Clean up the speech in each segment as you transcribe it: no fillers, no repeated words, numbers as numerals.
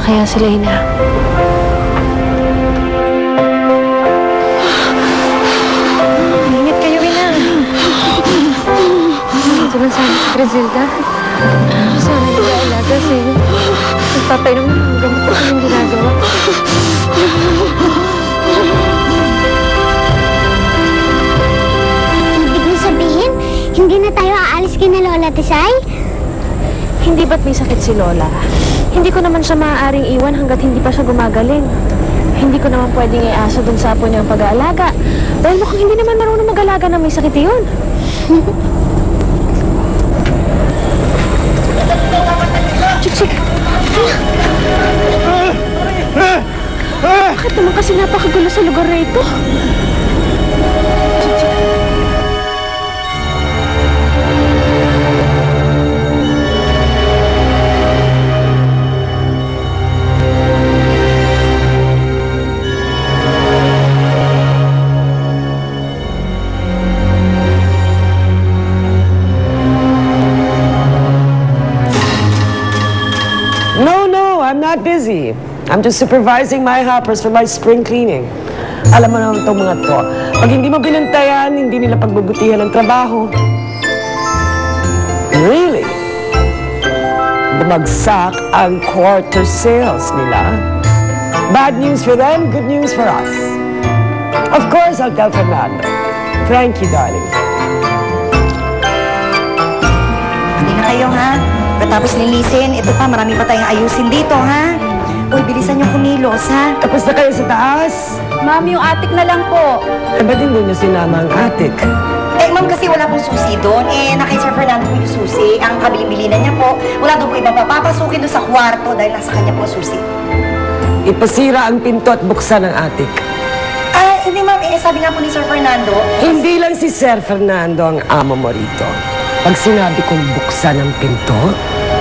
kaya sila, Ina? Ingat kayo, Ina. Ito lang sana si Griselda. Sana yung alaga sa'yo. Nagpapainom na ang gamot ko yung ginagawa. Ibig mo sabihin, hindi na tayo aalis kina Lola Tisay? Hindi ba't may sakit si Lola? Hindi ko naman siya maaaring iwan hanggat hindi pa siya gumagaling. Hindi ko naman pwedeng iasa dun sa apo niyang pag-aalaga. Dahil mukhang hindi naman marunong mag-alaga na may sakit yun. Chik-chik. Bakit naman kasi napakagulo sa lugar na ito? Chik-chik. No, I'm not busy. I'm just supervising my hoppers for my spring cleaning. Alam mo naman itong mga to. Pag hindi mo binantayan, hindi nila pagbubutihan ng trabaho. Really? Bumagsak ang quarter sales nila. Bad news for them, good news for us. Of course, I'll tell Fernando. Thank you, darling. Hindi na kayo, ha? Pagkatapos linisin, ito pa, marami pa tayong ayusin dito, ha? Uy, bilisan yung kumilos, ha? Tapos na kayo sa taas? Ma'am, yung attic na lang po. Eh, ba't hindi nyo sinama ang attic? Eh, ma'am, kasi wala pong susi doon. Eh, kay Sir Fernando po yung susi. Ang kabili-bilinan niya po. Wala doon po iba papapasukin doon sa kwarto dahil nasa kanya po susi. Ipasira ang pinto at buksan ang attic. Ah, hindi, ma'am. Eh, sabi nga po ni Sir Fernando. Hindi lang si Sir Fernando ang amo mo rito. Pag sinabi kong buksan ang pinto,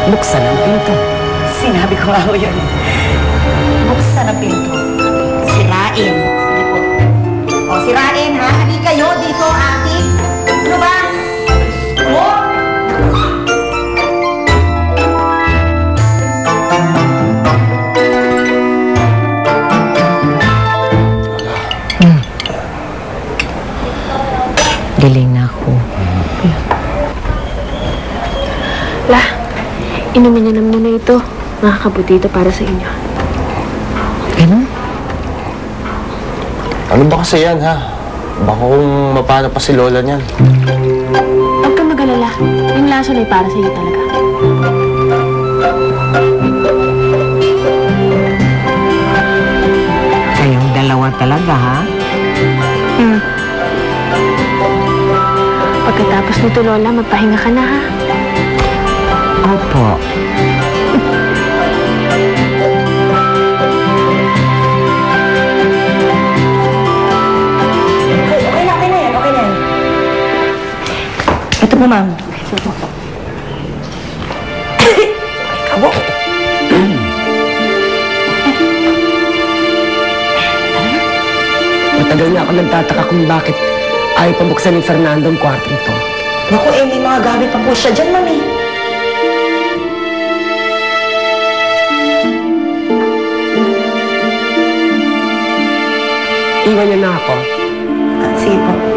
buksan ang pinto. Sinabi ko nga po yun. Buksan ang pinto. Sirain. Sige po. O, sirain, ha? Halika kayo dito, ate. Ano ba? O? Galing na ako. La, inumin niyo na muna ito. Makakabuti ito para sa inyo. Ano? Ano ba kasi yan, ha? Baka kung mapano pa si Lola niyan. Huwag kang mag-alala. Yung lason ay para sa iyo talaga. Kayong dalawa talaga, ha? Pagkatapos nito, Lola, magpahinga ka na, ha? Opo. Okay na yan. Okay na yan. Ito po, ma'am. Ito po. Ikaw. Matagal na ako nagtataka kung bakit ayaw pabuksan ni Fernando ang kwarto ito. Naku, eh, may mga gamit pa po siya dyan, ma'am, eh. Iwan niyo na ako. Ah, sige po.